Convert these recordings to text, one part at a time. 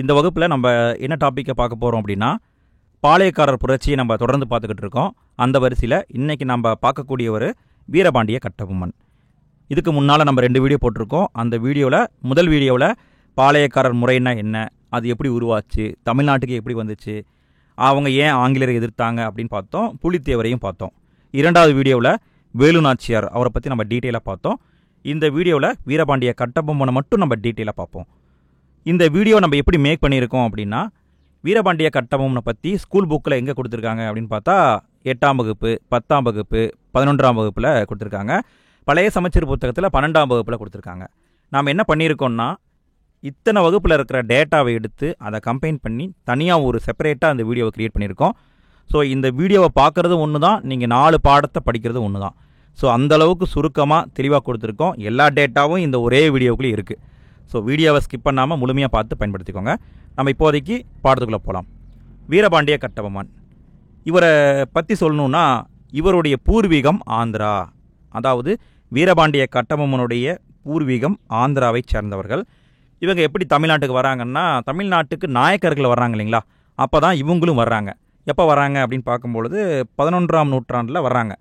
இந்த வகுப்பில் நம்ம என்ன டாப்பிக்கை பார்க்க போகிறோம் அப்படின்னா, பாளையக்காரர் புரட்சியை நம்ம தொடர்ந்து பார்த்துக்கிட்டு இருக்கோம். அந்த வரிசையில் இன்றைக்கி நம்ம பார்க்கக்கூடியவர் வீரபாண்டிய கட்டபொம்மன். இதுக்கு முன்னால் நம்ம 2 வீடியோ போட்டிருக்கோம். அந்த வீடியோவில் முதல் வீடியோவில் பாளையக்காரர் முறைன்னா என்ன, அது எப்படி உருவாச்சு, தமிழ்நாட்டுக்கு எப்படி வந்துச்சு, அவங்க ஏன் ஆங்கிலேயரை எதிர்த்தாங்க அப்படின்னு பார்த்தோம். புலித்தேவரையும் பார்த்தோம். 2வது வீடியோவில் வேலு நாச்சியார் அவரை பற்றி நம்ம டீட்டெயிலாக பார்த்தோம். இந்த வீடியோவில் வீரபாண்டிய கட்டபொம்மனை மட்டும் நம்ம டீட்டெயிலாக பார்ப்போம். இந்த வீடியோ நம்ம எப்படி மேக் பண்ணியிருக்கோம் அப்படின்னா, வீரபாண்டிய கட்டபொம்மனை பற்றி ஸ்கூல் புக்கில் எங்கே கொடுத்துருக்காங்க அப்படின்னு பார்த்தா 8ஆம் வகுப்பு, 10ஆம் வகுப்பு, 11ஆம் வகுப்பில் கொடுத்துருக்காங்க. பழைய சமச்சீர் புத்தகத்தில் 12ஆம் வகுப்பில் கொடுத்துருக்காங்க. நாம் என்ன பண்ணியிருக்கோம்னா, இத்தனை வகுப்பில் இருக்கிற டேட்டாவை எடுத்து அதை கம்பைன் பண்ணி தனியாக ஒரு செப்பரேட்டாக அந்த வீடியோவை க்ரியேட் பண்ணியிருக்கோம். ஸோ இந்த வீடியோவை பார்க்குறது ஒன்று தான், நீங்கள் 4 பாடத்தை படிக்கிறது ஒன்று தான். ஸோ அந்தளவுக்கு சுருக்கமாக தெளிவாக கொடுத்துருக்கோம். எல்லா டேட்டாவும் இந்த ஒரே வீடியோக்குள்ளே இருக்குது. ஸோ வீடியோவை ஸ்கிப் பண்ணாமல் முழுமையாக பார்த்து பயன்படுத்திக்கோங்க. நம்ம இப்போதைக்கு பாடத்துக்குள்ளே போகலாம். வீரபாண்டிய கட்டபொம்மன் இவரை பற்றி சொல்லணுன்னா, இவருடைய பூர்வீகம் ஆந்திரா. அதாவது வீரபாண்டிய கட்டபொம்மனுடைய பூர்வீகம் ஆந்திராவை சேர்ந்தவர்கள். இவங்க எப்படி தமிழ்நாட்டுக்கு வராங்கன்னா, தமிழ்நாட்டுக்கு நாயக்கர்கள் வர்றாங்க இல்லைங்களா, அப்போ தான் இவங்களும் வர்றாங்க. எப்போ வராங்க அப்படின்னு பார்க்கும்பொழுது 11ஆம் நூற்றாண்டில் வர்றாங்க.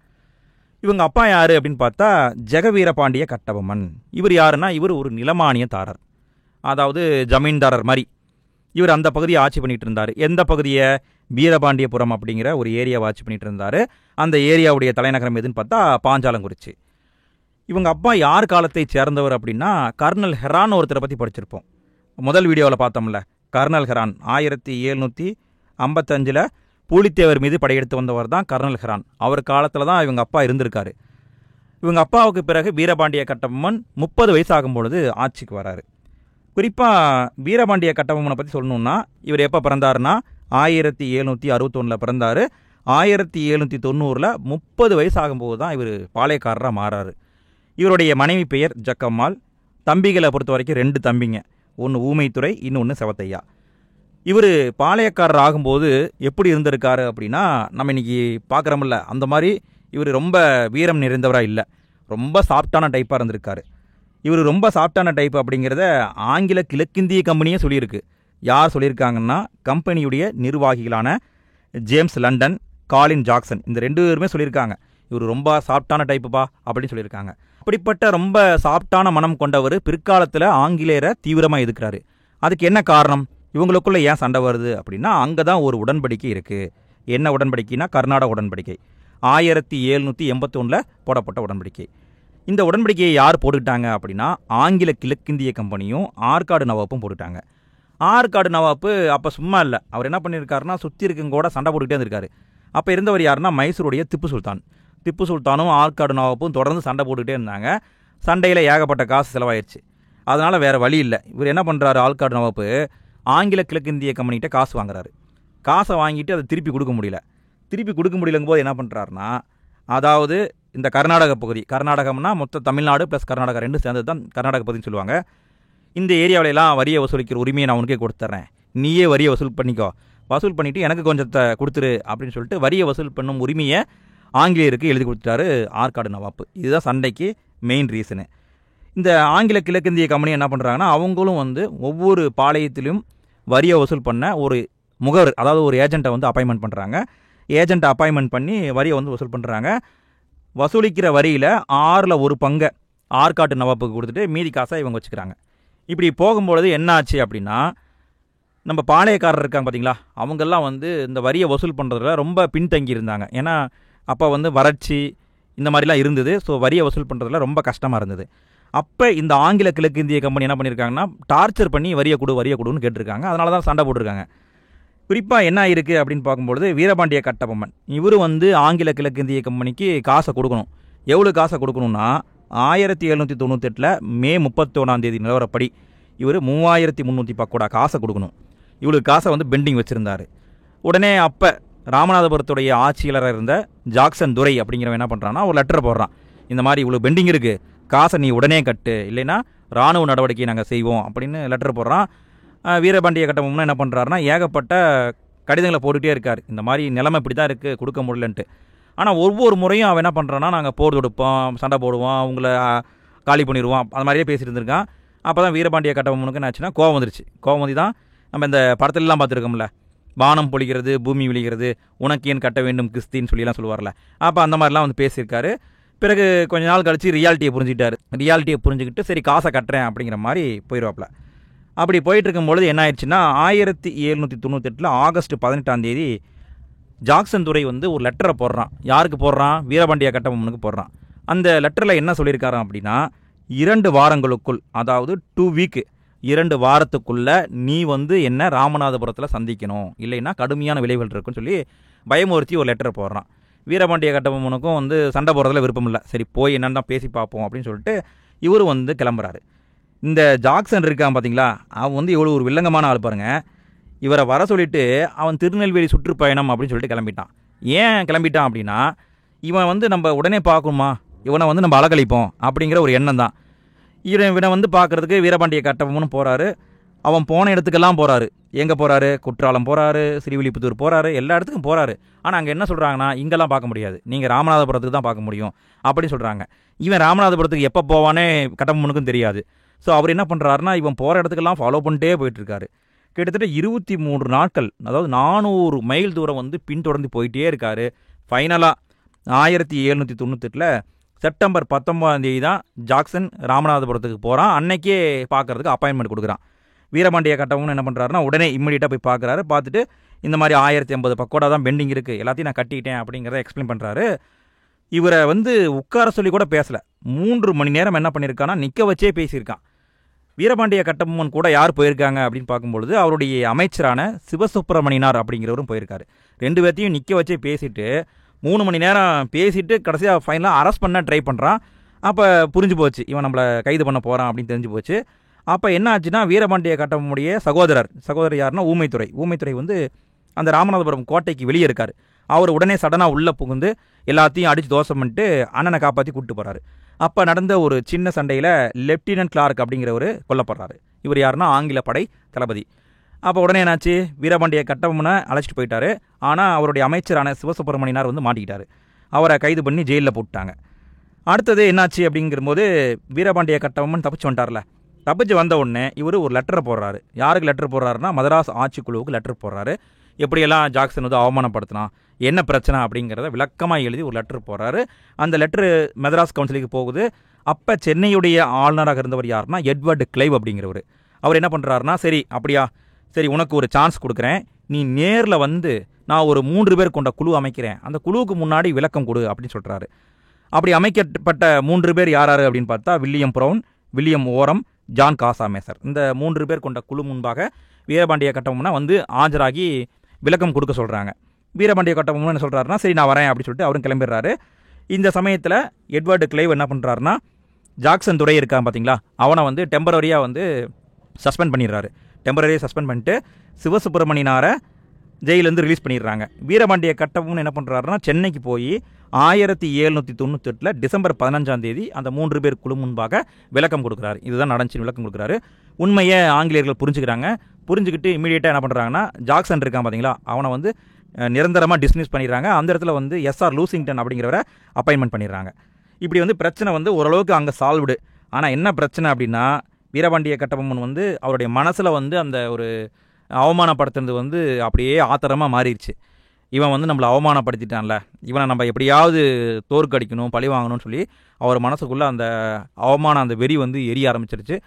இவங்க அப்பா யார் அப்படின்னு பார்த்தா ஜெகவீரபாண்டிய கட்டபொம்மன். இவர் யாருன்னா, இவர் ஒரு நிலமானியதாரர், அதாவது ஜமீன்தாரர் மாதிரி. இவர் அந்த பகுதியை ஆட்சி பண்ணிகிட்டு இருந்தார். எந்த பகுதியை? வீரபாண்டியபுரம் அப்படிங்கிற ஒரு ஏரியாவை ஆட்சி பண்ணிகிட்டு இருந்தார். அந்த ஏரியாவுடைய தலைநகரம் எதுன்னு பார்த்தா பாஞ்சாலங்குறிச்சி. இவங்க அப்பா யார் காலத்தை சேர்ந்தவர் அப்படின்னா, கர்னல் ஹெரான் ஒருத்தரை பற்றி படிச்சிருப்போம். முதல் வீடியோவில் பார்த்தோம்ல, கர்னல் ஹெரான் 1755 பூலித்தேவர் மீது படையெடுத்து வந்தவர் தான் கர்னல் ஹெரான். அவர் காலத்தில் தான் இவங்க அப்பா இருந்திருக்காரு. இவங்க அப்பாவுக்கு பிறகு வீரபாண்டிய கட்டபொம்மன் 30 வயசு ஆகும்பொழுது ஆட்சிக்கு வராரு. குறிப்பாக வீரபாண்டிய கட்டபொம்மனை பற்றி சொல்லணுன்னா, இவர் எப்போ பிறந்தாருன்னா 1761 பிறந்தார். 1790 30 வயசு ஆகும்போது தான் இவர் பாளையக்காரராக மாறாரு. இவருடைய மனைவி பெயர் ஜக்கம்மாள். தம்பிகளை பொறுத்த வரைக்கும் 2 தம்பிங்க, ஒன்று ஊமைத்துறை, இன்னொன்று செவத்தையா. இவர் பாளையக்காரர் ஆகும்போது எப்படி இருந்திருக்காரு அப்படின்னா, நம்ம இன்றைக்கி பார்க்குறோமில்ல அந்த மாதிரி இவர் ரொம்ப வீரம் நிறைந்தவராக இல்லை, ரொம்ப சாஃப்டான டைப்பாக இருந்திருக்காரு. இவர் ரொம்ப சாஃப்டான டைப் அப்படிங்கிறத ஆங்கில கிழக்கிந்திய கம்பெனியே சொல்லியிருக்கு. யார் சொல்லியிருக்காங்கன்னா, கம்பெனியுடைய நிர்வாகிகளான ஜேம்ஸ் லண்டன், காலின் ஜாக்சன், இந்த 2 பேருமே சொல்லியிருக்காங்க இவர் ரொம்ப சாஃப்டான டைப்புப்பா அப்படின்னு சொல்லியிருக்காங்க. அப்படிப்பட்ட ரொம்ப சாஃப்டான மனம் கொண்டவர் பிற்காலத்தில் ஆங்கிலேயரை தீவிரமாக எதிர்க்கிறாரு. அதுக்கு என்ன காரணம்? இவங்களுக்குள்ள ஏன் சண்டை வருது அப்படின்னா, அங்கே தான் ஒரு உடன்படிக்கை இருக்குது. என்ன உடன்படிக்கைனா, கர்நாடக உடன்படிக்கை. 1781 போடப்பட்ட உடன்படிக்கை. இந்த உடன்படிக்கையை யார் போட்டுக்கிட்டாங்க அப்படின்னா, ஆங்கில கிழக்கிந்திய கம்பெனியும் ஆற்காடு நவாப்பும் போட்டுட்டாங்க. ஆற்காடு நவாப்பு அப்போ சும்மா இல்லை, அவர் என்ன பண்ணியிருக்காருன்னா, சுற்றி இருக்கவங்க கூட சண்டை போட்டுக்கிட்டே இருந்திருக்காரு. அப்போ இருந்தவர் யாருன்னா, மைசூருடைய திப்பு சுல்தான். திப்பு சுல்தானும் ஆற்காடு நவாப்பும் தொடர்ந்து சண்டை போட்டுக்கிட்டே இருந்தாங்க. சண்டையில் ஏகப்பட்ட காசு செலவாயிடுச்சு. அதனால் வேறு வழி இல்லை. இவர் என்ன பண்ணுறாரு, ஆற்காடு நவாப்பு ஆங்கில கிழக்கிந்திய கம்பெனிகிட்ட காசு வாங்குறாரு. காசை வாங்கிட்டு அதை திருப்பி கொடுக்க முடியல. திருப்பி கொடுக்க முடியலங்கும் போது என்ன பண்ணுறாருனா, அதாவது இந்த கர்நாடக பகுதி, கர்நாடகம்னா மொத்த தமிழ்நாடு ப்ளஸ் கர்நாடகா 2 சேர்ந்தது தான் கர்நாடக பகுதின்னு சொல்லுவாங்க. இந்த ஏரியாவிலலாம் வரியை வசூலிக்கிற உரிமையை நான் உனக்கே கொடுத்துட்றேன், நீயே வரியை வசூல் பண்ணிக்கோ, வசூல் பண்ணிவிட்டு எனக்கு கொஞ்சத்தை கொடுத்துரு அப்படின்னு சொல்லிட்டு வரியை வசூல் பண்ணும் உரிமையை ஆங்கிலேயருக்கு எழுதி கொடுத்துட்டாரு ஆற்காடு நவாப்பு. இதுதான் சண்டைக்கு மெயின் ரீசனு. இந்த ஆங்கில கிழக்கிந்திய கம்பெனி என்ன பண்ணுறாங்கன்னா, அவங்களும் ஒவ்வொரு பாளையத்திலும் வரியை வசூல் பண்ண ஒரு முகவர், அதாவது ஒரு ஏஜெண்ட்டை அப்பாயின்மெண்ட் பண்ணுறாங்க. ஏஜெண்ட்டை அப்பாயின்மெண்ட் பண்ணி வரியை வசூல் பண்ணுறாங்க. வசூலிக்கிற வரியில் 6ல் 1 பங்கை ஆற்காட்டு நவாப்புக்கு கொடுத்துட்டு மீதி காசை இவங்க வச்சுக்கிறாங்க. இப்படி போகும்பொழுது என்ன ஆச்சு அப்படின்னா, நம்ம பாளையக்காரர் இருக்காங்க பார்த்தீங்களா, அவங்கெல்லாம் இந்த வரியை வசூல் பண்ணுறதுல ரொம்ப பின்தங்கி இருந்தாங்க. ஏன்னா அப்போ வறட்சி இந்த மாதிரிலாம் இருந்தது. ஸோ வரியை வசூல் பண்ணுறதுல ரொம்ப கஷ்டமாக இருந்தது. அப்போ இந்த ஆங்கில கிழக்கிந்திய கம்பெனி என்ன பண்ணியிருக்காங்கன்னா, டார்ச்சர் பண்ணி வரியை கொடுன்னு கேட்டிருக்காங்க. அதனால தான் சண்டை போட்டிருக்காங்க. குறிப்பாக என்ன இருக்குது அப்படின்னு பார்க்கும்பொழுது, வீரபாண்டிய கட்டபொம்மன் இவர் ஆங்கில கிழக்கிந்திய கம்பெனிக்கு காசை கொடுக்கணும். எவ்வளோ காசை கொடுக்கணும்னா, 1798 மே 31 நிலவரப்படி இவர் 3300 பக்கோடா காசை கொடுக்கணும். இவளுக்கு காசை பெண்டிங் வச்சுருந்தார். உடனே அப்போ ராமநாதபுரத்துடைய ஆட்சியாளராக இருந்த ஜாக்சன் துரை அப்படிங்கிறவன் என்ன பண்ணுறான்னா, ஒரு லெட்டரை போடுறான். இந்த மாதிரி இவ்வளோ பெண்டிங் இருக்குது, காசை நீ உடனே கட்டு, இல்லைன்னா இராணுவ நடவடிக்கை நாங்கள் செய்வோம் அப்படின்னு லெட்டர் போடுறான். வீரபாண்டிய கட்டபொம்மன் என்ன பண்ணுறாருனா, ஏகப்பட்ட கடிதங்களை போட்டுகிட்டே இருக்கார். இந்த மாதிரி நிலைமை இப்படி தான் இருக்குது, கொடுக்க முடியலன்ட்டு. ஆனால் ஒவ்வொரு முறையும் அவன் என்ன பண்ணுறான்னா, நாங்கள் போர் தொடுப்போம், சண்டை போடுவோம், அவங்கள காலி பண்ணிடுவோம், அது மாதிரியே பேசிட்டு இருந்திருக்கான். அப்போ தான் வீரபாண்டிய கட்டபொம்மனுக்கு என்ன ஆச்சுன்னா கோவம் வந்துருச்சு. கோவம் வந்து தான் நம்ம இந்த படத்துலலாம் பார்த்துருக்கோம்ல, வானம் பொழிகிறது, பூமி விழிகிறது, உனக்கு ஏன் கட்ட வேண்டும் கிறிஸ்தின்னு சொல்லிலாம் சொல்லுவார்ல. அப்போ அந்த மாதிரிலாம் வந்து பேசியிருக்காரு. பிறகு கொஞ்ச நாள் கழிச்சு ரியாலிட்டியை புரிஞ்சுக்கிட்டு சரி காசை கட்டுறேன் அப்படிங்கிற மாதிரி போயிடுவாப்ல. அப்படி போயிட்டு இருக்கும்பொழுது என்ன ஆயிடுச்சுன்னா, 1798 ஆகஸ்ட் 18 ஜாக்சன் துரை வந்து ஒரு லெட்டரை போடுறான். யாருக்கு போடுறான்? வீரபாண்டிய கட்டபொம்மனுக்கு போடுறான். அந்த லெட்டரில் என்ன சொல்லியிருக்காராம் அப்படின்னா, 2 வாரங்களுக்குள், அதாவது 2 வீக், 2 வாரத்துக்குள்ள நீ வந்து என்ன ராமநாதபுரத்தில் சந்திக்கணும், இல்லைன்னா கடுமையான விளைவுகள் இருக்குன்னு சொல்லி பயமுறுத்தி ஒரு லெட்டரை போடுறான். வீரபாண்டிய கட்டபொம்மனுக்கும் வந்து சண்டை போடுறதுல விருப்பம் இல்லை. சரி போய் என்னென்னு தான் பேசி பார்ப்போம் அப்படின்னு சொல்லிட்டு இவர் வந்து கிளம்புறாரு. இந்த ஜாக்சன் இருக்கான் பார்த்தீங்களா, அவன் வந்து இவ்வளோ ஒரு வில்லங்கமான ஆள் பாருங்க. இவரை வர சொல்லிட்டு அவன் திருநெல்வேலி சுற்றுப்பயணம் அப்படின்னு சொல்லிட்டு கிளம்பிட்டான். ஏன் கிளம்பிட்டான் அப்படின்னா, இவன் வந்து நம்ம உடனே பார்க்கணுமா, இவனை வந்து நம்ம அலக்கழிப்போம் அப்படிங்கிற ஒரு எண்ணம் தான். இவனை வந்து பார்க்குறதுக்கு வீரபாண்டிய கட்டபொம்மனும் போகிறாரு. அவன் போன இடத்துக்கெல்லாம் போகிறாரு. எங்கே போகிறாரு? குற்றாலம் போகிறாரு, ஸ்ரீவில்லிபுத்தூர் போகிறாரு, எல்லா இடத்துக்கும் போகிறாரு. ஆனால் அங்கே என்ன சொல்கிறாங்கன்னா, இங்கெல்லாம் பார்க்க முடியாது, நீங்கள் ராமநாதபுரத்துக்கு தான் பார்க்க முடியும் அப்படின்னு சொல்கிறாங்க. இவன் ராமநாதபுரத்துக்கு எப்போ போவானே கட்டபொம்மனுக்கும் தெரியாது. ஸோ அவர் என்ன பண்ணுறாருன்னா, இவன் போகிற இடத்துக்கெல்லாம் ஃபாலோ பண்ணிட்டே போயிட்டுருக்காரு. கிட்டத்தட்ட 23 நாட்கள், அதாவது 400 மைல் தூரம் வந்து பின்தொடர்ந்து போயிட்டே இருக்காரு. ஃபைனலாக 1798 செப்டம்பர் 19 தான் ஜாக்சன் ராமநாதபுரத்துக்கு போகிறான். அன்னைக்கே பார்க்கறதுக்கு அப்பாயின்மெண்ட் கொடுக்குறான். வீரபாண்டிய கட்டபொம்மன் என்ன பண்ணுறாருன்னா, உடனே இம்மிடியட்டாக போய் பார்க்குறாரு. பார்த்துட்டு இந்த மாதிரி 1080 பக்கோடா தான் பெண்டிங் இருக்குது, எல்லாத்தையும் நான் கட்டிட்டேன் அப்படிங்கிறத எக்ஸ்பிளைன் பண்ணுறாரு. இவரை வந்து உட்கார சொல்லி கூட பேசலை. 3 மணி நேரம் என்ன பண்ணியிருக்கான்னா, நிற்க வச்சே பேசியிருக்கான். வீரபாண்டிய கட்டபொம்மன் கூட யார் போயிருக்காங்க அப்படின்னு பார்க்கும்பொழுது, அவருடைய அமைச்சரான சிவசுப்பிரமணியனார் அப்படிங்கிறவரும் போயிருக்காரு. 2 பேர்த்தையும் நிற்க வச்சே பேசிட்டு 3 மணி நேரம் பேசிட்டு கடைசியாக ஃபைனலாக அரெஸ்ட் பண்ண ட்ரை பண்ணுறான். அப்போ புரிஞ்சு போச்சு, இவன் நம்மளை கைது பண்ண போகிறான் அப்படின்னு தெரிஞ்சு போச்சு. அப்போ என்ன ஆச்சுன்னா, வீரபாண்டிய கட்டபொம்மனுடைய சகோதரர் யாருன்னா ஊமைத்துறை வந்து அந்த ராமநாதபுரம் கோட்டைக்கு வெளியே இருக்கார். அவர் உடனே சடனாக உள்ளே புகுந்து எல்லாத்தையும் அடித்து தோசம் பண்ணிட்டு அண்ணனை காப்பாற்றி கூப்பிட்டு போகிறாரு. அப்போ நடந்த ஒரு சின்ன சண்டையில் லெப்டினன்ட் கிளார்க் அப்படிங்கிறவர் கொல்லப்படுறாரு. இவர் யாருன்னா ஆங்கில படை தளபதி. அப்போ உடனே என்னாச்சு, வீரபாண்டிய கட்டபொம்மனை அழைச்சிட்டு போயிட்டாரு. ஆனால் அவருடைய அமைச்சரான சிவசுப்பிரமணியனார் வந்து மாட்டிக்கிட்டாரு. அவரை கைது பண்ணி ஜெயிலில் போட்டாங்க. அடுத்தது என்னாச்சு அப்படிங்கும்போது, வீரபாண்டிய கட்டபொம்மன் தப்பிச்சு வந்துட்டார்ல. தப்பிச்சு வந்த உடனே இவர் ஒரு லெட்டரை போடுறாரு. யாருக்கு லெட்டர் போடுறாருன்னா, மதராஸ் ஆட்சிக்குழுவுக்கு லெட்டர் போடுறாரு. எப்படியெல்லாம் ஜாக்சன் வந்து அவமானப்படுத்தினான், என்ன பிரச்சனை அப்படிங்கிறத விளக்கமாக எழுதி ஒரு லெட்டர் போடுறாரு. அந்த லெட்டரு மெட்ராஸ் கவுன்சிலுக்கு போகுது. அப்போ சென்னையுடைய ஆளுநராக இருந்தவர் யாருன்னா எட்வர்டு கிளைவ் அப்படிங்கிறவர். அவர் என்ன பண்ணுறாருனா, சரி அப்படியா, சரி உனக்கு ஒரு சான்ஸ் கொடுக்குறேன், நீ நேரில் வந்து நான் ஒரு 3 பேர் கொண்ட குழு அமைக்கிறேன், அந்த குழுவுக்கு முன்னாடி விளக்கம் கொடு அப்படின்னு சொல்கிறாரு. அப்படி அமைக்கப்பட்ட 3 பேர் யார் அப்படின்னு பார்த்தா, வில்லியம் ப்ரவுன், வில்லியம் ஓரம், ஜான் காசாமேசர். இந்த 3 பேர் கொண்ட குழு முன்பாக வீரபாண்டிய கட்டபொம்மனை வந்து ஆஜராகி விளக்கம் கொடுக்க சொல்கிறாங்க. வீரபாண்டிய கட்டபொம்மன் என்ன சொல்கிறாருன்னா, சரி நான் வரேன் அப்படின்னு சொல்லிட்டு அவரும் கிளம்பிடுறாரு. இந்த சமயத்தில் எட்வர்டு கிளைவ் என்ன பண்ணுறாருன்னா, ஜாக்சன் துரை இருக்கான் பார்த்தீங்களா, அவனை வந்து டெம்பரரியாக வந்து சஸ்பெண்ட் பண்ணிடுறாரு. டெம்பரரியாக சஸ்பெண்ட் பண்ணிட்டு சிவசுப்பிரமணியனாரை ஜெயிலேருந்து ரிலீஸ் பண்ணிடுறாங்க. வீரபாண்டிய கட்டபொம்மன் என்ன பண்ணுறாருன்னா, சென்னைக்கு போய் 1798 டிசம்பர் 15 அந்த 3 பேர் குழு முன்பாக விளக்கம் கொடுக்குறாரு. இதுதான் நடந்துச்சு விளக்கம் கொடுக்குறாரு. உண்மையை ஆங்கிலேயர்கள் புரிஞ்சுக்கிறாங்க. புரிஞ்சுக்கிட்டு இமீடியட்டாக என்ன பண்ணுறாங்கன்னா, ஜாக்சன் இருக்கான் பார்த்தீங்களா, அவனை வந்து நிரந்தரமாக டிஸ்மிஸ் பண்ணிடுறாங்க. அந்த இடத்துல வந்து எஸ்ஆர் லூசிங்டன் அப்படிங்கிறவரை அப்பாயின்மெண்ட் பண்ணிடுறாங்க. இப்படி வந்து பிரச்சனை வந்து ஓரளவுக்கு அங்கே சால்வ்டு. ஆனால் என்ன பிரச்சனை அப்படின்னா, வீரபாண்டிய கட்டபொம்மன் வந்து அவருடைய மனசில் வந்து அந்த ஒரு அவமானப்படுத்துறது வந்து அப்படியே ஆத்திரமாக மாறிடுச்சு. இவன் வந்து நம்மளை அவமானப்படுத்திட்டான்ல, இவனை நம்ம எப்படியாவது தோற்கடிக்கணும், பழி வாங்கணும்னு சொல்லி அவர் மனசுக்குள்ளே அந்த அவமானம், அந்த வெறி வந்து எரிய ஆரம்பிச்சிருச்சு.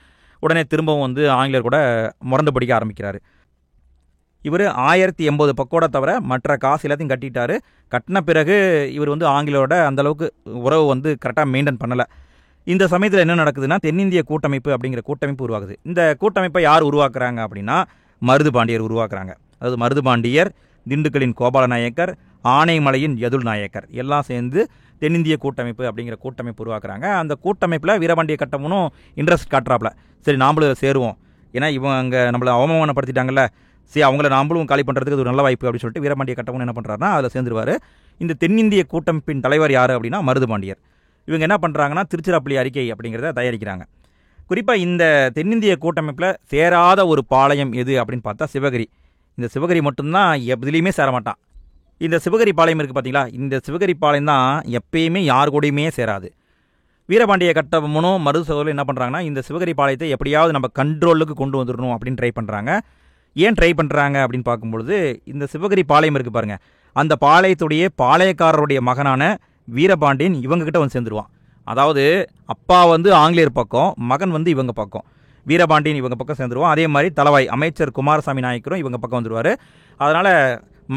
உடனே திரும்பவும் வந்து ஆங்கிலேயர் கூட முரண்டு படிக்க ஆரம்பிக்கிறாரு. இவர் 1080 பக்கோட தவிர மற்ற காசு எல்லாத்தையும் கட்டிட்டாரு. கட்டின பிறகு இவர் வந்து ஆங்கிலேயரோட அந்தளவுக்கு உறவு வந்து கரெக்டாக மெயின்டைன் பண்ணலை. இந்த சமயத்தில் என்ன நடக்குதுன்னா, தென்னிந்திய கூட்டமைப்பு அப்படிங்கிற கூட்டமைப்பு உருவாகுது. இந்த கூட்டமைப்பை யார் உருவாக்குறாங்க அப்படின்னா, மருது பாண்டியர் உருவாக்குறாங்க. அதாவது மருது பாண்டியர், திண்டுக்கலின் கோபால நாயக்கர், ஆனைமலையின் யதுல் நாயக்கர் எல்லாம் சேர்ந்து தென்னிந்திய கூட்டமைப்பு அப்படிங்கிற கூட்டமைப்பு உருவாக்குறாங்க. அந்த கூட்டமைப்பில் வீரபாண்டிய கட்டபொம்மனும் இன்ட்ரெஸ்ட் காட்டுறாப்புல. சரி நாமளும் சேருவோம், ஏன்னா இவங்க அங்கே நம்மளை அவமானப்படுத்திட்டாங்கல்ல, சரி அவங்கள நாமளும் காலி பண்ணுறதுக்கு ஒரு நல்ல வாய்ப்பு அப்படின்னு சொல்லிட்டு வீரபாண்டிய கட்டபொம்மன் என்ன பண்ணுறாருன்னா, அதில் சேர்ந்துருவார். இந்த தென்னிந்திய கூட்டமைப்பின் தலைவர் யார் அப்படின்னா மருது பாண்டியர். இவங்க என்ன பண்ணுறாங்கன்னா, திருச்சிராப்பள்ளி அறிக்கை அப்படிங்கிறத தயாரிக்கிறாங்க. குறிப்பாக இந்த தென்னிந்திய கூட்டமைப்பில் சேராத ஒரு பாளையம் எது அப்படின்னு பார்த்தா சிவகிரி. இந்த சிவகிரி மட்டும்தான் எதுலேயுமே சேரமாட்டான். இந்த சிவகிரி பாளையம் இருக்குது பார்த்தீங்களா, இந்த சிவகிரி பாளையம் தான் எப்பயுமே யார் கூடயுமே சேராது. வீரபாண்டிய கட்டபொம்மனும் மருது சகோதரரும் என்ன பண்ணுறாங்கன்னா, இந்த சிவகிரி பாளையத்தை எப்படியாவது நம்ம கண்ட்ரோலுக்கு கொண்டு வந்துடணும் அப்படின்னு ட்ரை பண்ணுறாங்க. ஏன் ட்ரை பண்ணுறாங்க அப்படின்னு பார்க்கும்பொழுது, இந்த சிவகிரி பாளையம் இருக்குது பாருங்கள், அந்த பாளையத்துடைய பாளையக்காரருடைய மகனான வீரபாண்டியன் இவங்ககிட்ட வந்து சேர்ந்துருவான். அதாவது அப்பா வந்து ஆங்கிலேயர் பக்கம், மகன் வந்து இவங்க பக்கம். வீரபாண்டியன் இவங்க பக்கம் சேர்ந்துருவான். அதே மாதிரி தலவாய் அமைச்சர் குமாரசாமி நாயக்கரும் இவங்க பக்கம் வந்துடுவார். அதனால்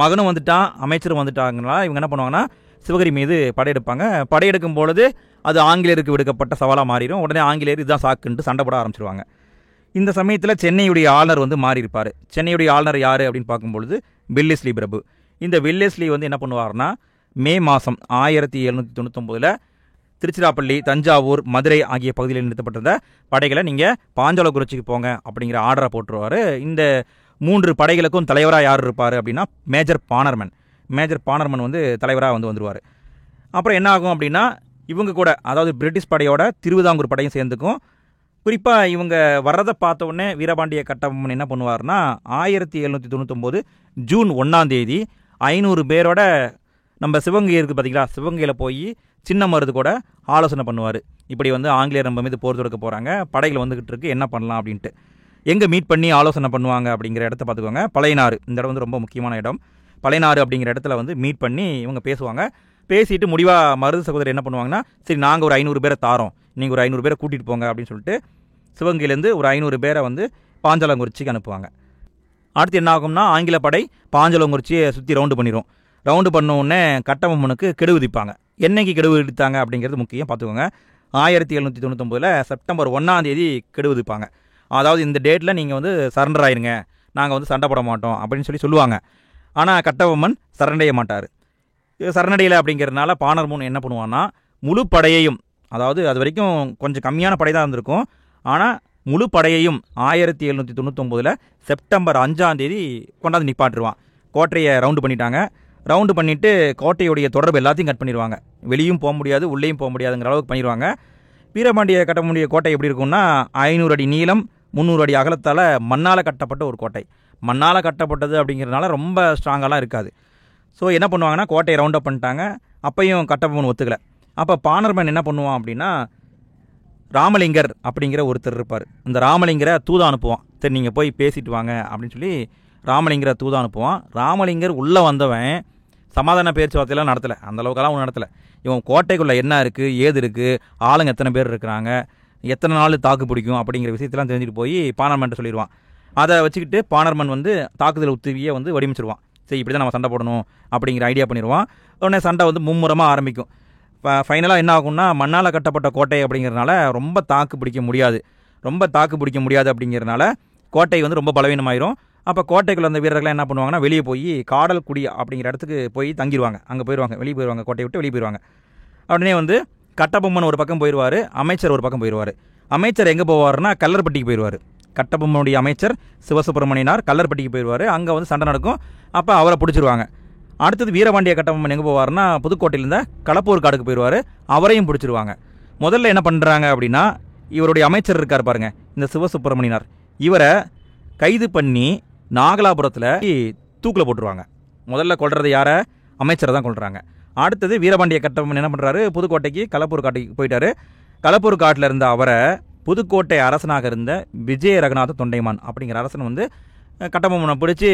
மகனும் வந்துட்டான், அமைச்சரும் வந்துட்டாங்கன்னா இவங்க என்ன பண்ணுவாங்கன்னா சிவகிரி மீது படையெடுப்பாங்க. படையெடுக்கும் பொழுது அது ஆங்கிலேயருக்கு விடுக்கப்பட்ட சவாலாக மாறிடும். உடனே ஆங்கிலேயர் இதுதான் சாக்குன்ட்டு சண்டை போட ஆரம்பிச்சிருவாங்க. இந்த சமயத்தில் சென்னையுடைய ஆளுநர் வந்து மாறி இருப்பார். சென்னையுடைய ஆளுநர் யார் அப்படின்னு பார்க்கும்பொழுது வெல்லிஸ்லி பிரபு. இந்த வெல்லிஸ்லி வந்து என்ன பண்ணுவார்னா, மே மாதம் 1799 திருச்சிராப்பள்ளி, தஞ்சாவூர், மதுரை ஆகிய பகுதிகளில் நிறுத்தப்பட்டிருந்த படைகளை நீங்கள் பாஞ்சாலங்குறிச்சிக்கு போங்க அப்படிங்கிற ஆர்டரை போட்டுருவார். இந்த 3 படைகளுக்கும் தலைவராக யார் இருப்பார் அப்படின்னா மேஜர் பானர்மன். மேஜர் பானர்மன் வந்து தலைவராக வந்துடுவார். அப்புறம் என்ன ஆகும் அப்படின்னா, இவங்க கூட அதாவது பிரிட்டிஷ் படையோட திருவிதாங்கூர் படையும் சேர்ந்துக்கும். குறிப்பாக இவங்க வர்றதை பார்த்த உடனே வீரபாண்டிய கட்டபொம்மன் என்ன பண்ணுவார்னா, 1799 ஜூன் 1 500 பேரோட நம்ம சிவகங்கை இருக்குது பார்த்தீங்களா, சிவகங்கையில் போய் சின்ன மருது கூட ஆலோசனை பண்ணுவார். இப்படி வந்து ஆங்கிலேயர் நம்ம மீது போர் தொடுக்க போகிறாங்க, படைகள் வந்துக்கிட்டு இருக்கு, என்ன பண்ணலாம் அப்படின்ட்டு. எங்கே மீட் பண்ணி ஆலோசனை பண்ணுவாங்க அப்படிங்கிற இடத்த பார்த்துக்கோங்க. பழையனாறு, இந்த இடம் வந்து ரொம்ப முக்கியமான இடம். பழையனாறு அப்படிங்கிற இடத்துல வந்து மீட் பண்ணி இவங்க பேசுவாங்க. பேசிட்டு முடிவாக மருது சகோதரர் என்ன பண்ணுவாங்கன்னா, சரி நாங்கள் ஒரு 500 பேரை தாரோம், நீங்கள் ஒரு 500 பேரை கூட்டிகிட்டு போங்க அப்படின்னு சொல்லிட்டு சிவகங்கையிலேருந்து ஒரு 500 பேரை வந்து பாஞ்சாலங்குறிச்சிக்கு அனுப்புவாங்க. அடுத்து என்ன ஆகும்னா, ஆங்கில படை பாஞ்சாலங்குறிச்சியை சுற்றி ரவுண்டு பண்ணிடும். ரவுண்டு பண்ண உடனே கட்டபொம்மனுக்கு கெடு விதிப்பாங்க. என்னைக்கு கெடு விதித்தாங்க அப்படிங்கிறது முக்கியம், பார்த்துக்கோங்க. 1799 செப்டம்பர் 1 கெடு விதிப்பாங்க. அதாவது இந்த டேட்டில் நீங்கள் வந்து சரண்டர் ஆயிருங்க, நாங்கள் வந்து சண்டை போட மாட்டோம் அப்படின்னு சொல்லுவாங்க. ஆனால் கட்டபொம்மன் சரண்டைய மாட்டார். சரணடையில் அப்படிங்கிறதுனால பானர்மன் என்ன பண்ணுவான்னா, முழு படையையும், அதாவது அது வரைக்கும் கொஞ்சம் கம்மியான படை தான் இருந்திருக்கும், ஆனால் முழு படையையும் 1799 செப்டம்பர் 5 கொண்டாந்து நிப்பாட்டுருவான். கோட்டையை ரவுண்டு பண்ணிட்டாங்க. ரவுண்டு பண்ணிவிட்டு கோட்டையுடைய தொடர்பு எல்லாத்தையும் கட் பண்ணிடுவாங்க. வெளியும் போக முடியாது, உள்ளேயும் போக முடியாதுங்கிற அளவுக்கு பண்ணிடுவாங்க. வீரபாண்டிய கட்டபொம்மனுடைய கோட்டை எப்படி இருக்கும்னா, 500 அடி நீளம், 300 அடி அகலத்தால் மண்ணால் கட்டப்பட்ட ஒரு கோட்டை. மண்ணால் கட்டப்பட்டது அப்படிங்கிறதுனால ரொம்ப ஸ்ட்ராங்கெல்லாம் இருக்காது. ஸோ என்ன பண்ணுவாங்கன்னா, கோட்டையை ரவுண்ட் அப் பண்ணிட்டாங்க. அப்பையும் கட்டபொம்மன் ஒத்துக்கலை. அப்போ பானர்மன் என்ன பண்ணுவான் அப்படின்னா, ராமலிங்கர் அப்படிங்கிற ஒருத்தர் இருப்பார். அந்த ராமலிங்கரை தூதா அனுப்புவான். சரி நீங்கள் போய் பேசிட்டு வாங்க அப்படின்னு சொல்லி ராமலிங்கரை தூதா அனுப்புவான். ராமலிங்கர் உள்ளே வந்தவன் சமாதான பேச்சுவார்த்தையெல்லாம் நடத்தலை, அந்தளவுக்கெல்லாம் ஒன்றும் நடத்தலை. இவன் கோட்டைக்குள்ளே என்ன இருக்குது, ஏது இருக்குது, ஆளுங்க எத்தனை பேர் இருக்கிறாங்க, எத்தனை நாள் தாக்கு பிடிக்கும் அப்படிங்கிற விஷயத்தெல்லாம் தெரிஞ்சுட்டு போய் பானர்மன்ட்ட சொல்லிடுவான். அதை வச்சுக்கிட்டு பானர்மன் வந்து தாக்குதல் உத்திவியை வந்து வடிவமைச்சிருவான். சரி இப்படி தான் நம்ம சண்டை போடணும் அப்படிங்கிற ஐடியா பண்ணிடுவான். உடனே சண்டை வந்து மும்முரமாக ஆரம்பிக்கும். ஃபைனலாக என்ன ஆகும்னா, மண்ணால் கட்டப்பட்ட கோட்டை அப்படிங்கிறதுனால ரொம்ப தாக்கு பிடிக்க முடியாது. அப்படிங்கிறதுனால கோட்டை வந்து ரொம்ப பலவீனமாயிரும். அப்போ கோட்டைக்குள்ள அந்த வீரர்கள்லாம் என்ன பண்ணுவாங்கன்னா, வெளியே போய் காடல்குடி அப்படிங்கிற இடத்துக்கு போய் தங்கிடுவாங்க. அங்கே போயிடுவாங்க, வெளியே போயிடுவாங்க, கோட்டையை விட்டு வெளியே போயிடுவாங்க. உடனே வந்து கட்டபொம்மன் ஒரு பக்கம் போயிடுவார், அமைச்சர் ஒரு பக்கம் போயிடுவார். அமைச்சர் எங்கே போவார்னா, கல்லர்பட்டிக்கு போயிடுவார். கட்டபொம்மனுடைய அமைச்சர் சிவசுப்பிரமணியனார் கல்லர்பட்டிக்கு போயிடுவார். அங்கே வந்து சண்டை நடக்கும். அப்போ அவரை பிடிச்சிருவாங்க. அடுத்தது வீரபாண்டிய கட்டபொம்மன் எங்கே போவார்னா, புதுக்கோட்டையிலேருந்து களப்பூர் காடுக்கு போயிடுவார். அவரையும் பிடிச்சிருவாங்க. முதல்ல என்ன பண்ணுறாங்க அப்படின்னா, இவருடைய அமைச்சர் இருக்கார் பாருங்க, இந்த சிவசுப்பிரமணியனார், இவரை கைது பண்ணி நாகலாபுரத்தில் தூக்கில் போட்டுருவாங்க. முதல்ல கொள்றது யாரை? அமைச்சரை தான் கொள்கிறாங்க. அடுத்தது வீரபாண்டிய கட்டபொம்மன் என்ன பண்ணுறாரு, புதுக்கோட்டைக்கு களப்பூர் காட்டுக்கு போயிட்டாரு. களப்பூர் காட்டில் இருந்த அவரை புதுக்கோட்டை அரசனாக இருந்த விஜய ரகுநாத தொண்டைமான் அப்படிங்கிற அரசன் வந்து கட்டபொம்மனை பிடிச்சி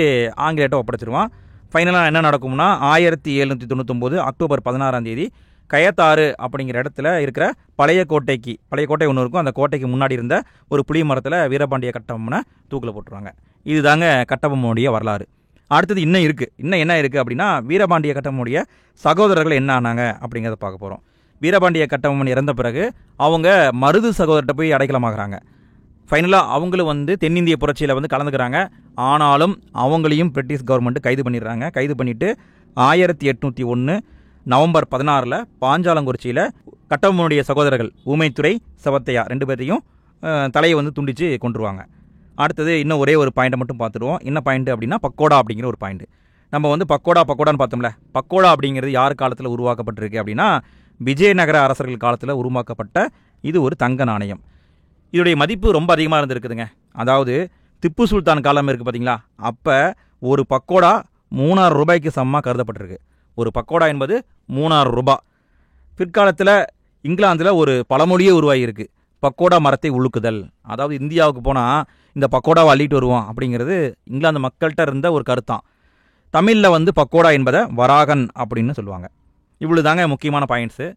ஆங்கிலேயர்கிட்ட ஒப்படைச்சிருவான். ஃபைனலாக என்ன நடக்கும்னா, 1799 அக்டோபர் 16 கயத்தாறு அப்படிங்கிற இடத்துல இருக்கிற பழைய கோட்டை ஒன்று இருக்கும். அந்த கோட்டைக்கு முன்னாடி இருந்த ஒரு புளிய மரத்தில் வீரபாண்டிய கட்டபொம்மனை தூக்கில் போட்டுருவாங்க. இதுதாங்க கட்டபொம்மனுடைய வரலாறு. அடுத்தது இன்னும் என்ன இருக்குது அப்படின்னா, வீரபாண்டிய கட்டபொம்மனுடைய சகோதரர்கள் என்ன ஆனாங்க அப்படிங்கிறத பார்க்க போகிறோம். வீரபாண்டிய கட்டபொம்மன் இறந்த பிறகு அவங்க மருது சகோதரர்கிட்ட போய் அடைக்கலமாகறாங்க. ஃபைனலாக அவங்களும் வந்து தென்னிந்திய புரட்சியில் வந்து கலந்துக்கிறாங்க. ஆனாலும் அவங்களையும் பிரிட்டிஷ் கவர்மெண்ட் கைது பண்ணிடுறாங்க. கைது பண்ணிவிட்டு 1801 நவம்பர் 16 பாஞ்சாலங்குறிச்சியில் கட்டபொம்மனுடைய சகோதரர்கள் ஊமைத்துறை, செவத்தையா 2 பேரையும் தலையை வந்து துண்டித்து கொண்டுருவாங்க. அடுத்தது இன்னும் ஒரே ஒரு பாயிண்ட்டை மட்டும் பார்த்துடுவோம். என்ன பாயிண்ட் அப்படின்னா, பக்கோடா அப்படிங்கிற ஒரு பாயிண்ட். நம்ம வந்து பக்கோடான்னு பார்த்தோம்ல, பக்கோடா அப்படிங்கிறது யார் காலத்தில் உருவாக்கப்பட்டிருக்கு அப்படின்னா, விஜயநகர அரசர்கள் காலத்தில் உருவாக்கப்பட்ட இது ஒரு தங்க நாணயம். இதோடைய மதிப்பு ரொம்ப அதிகமாக இருந்திருக்குதுங்க. அதாவது திப்பு சுல்தான் காலம் இருக்குது பார்த்தீங்களா, அப்போ ஒரு பக்கோடா 3000 ரூபாய்க்கு சமமாக கருதப்பட்டிருக்கு. ஒரு பக்கோடா என்பது 3000 ரூபாய். பிற்காலத்தில் இங்கிலாந்தில் ஒரு பழமொழியே உருவாகியிருக்கு, பக்கோடா மரத்தை உழுக்குதல். அதாவது இந்தியாவுக்கு போனால் இந்த பக்கோடாவை அள்ளிட்டு வருவோம் அப்படிங்கிறது இங்கிலாந்து மக்கள்கிட்ட இருந்த ஒரு கருத்தான். தமிழில் வந்து பக்கோடா என்பதை வராகன் அப்படின்னு சொல்லுவாங்க. இவ்வளோ தாங்க முக்கியமான பாயிண்ட்ஸு.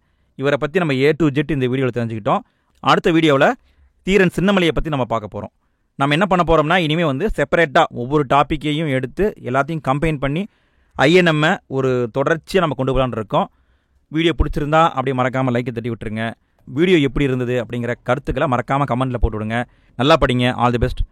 இவரை பற்றி நம்ம A to Z இந்த வீடியோவில் தெரிஞ்சுக்கிட்டோம். அடுத்த வீடியோவில் தீரன் சின்னமலையை பற்றி நம்ம பார்க்க போகிறோம். நம்ம என்ன பண்ண போகிறோம்னா இனிமேல் வந்து செப்பரேட்டாக ஒவ்வொரு டாப்பிக்கையும் எடுத்து எல்லாத்தையும் கம்பைன் பண்ணி ஐஎன்எம்மை ஒரு தொடர்ச்சியாக நம்ம கொண்டு போகலான்னு இருக்கோம். வீடியோ பிடிச்சிருந்தா அப்படியே மறக்காமல் லைக்கை தட்டி விட்டுருங்க. வீடியோ எப்படி இருந்தது அப்படிங்கிற கருத்துக்களை மறக்காமல் கமெண்ட்டில் போட்டு விடுங்க. நல்லா படிங்க. All the best.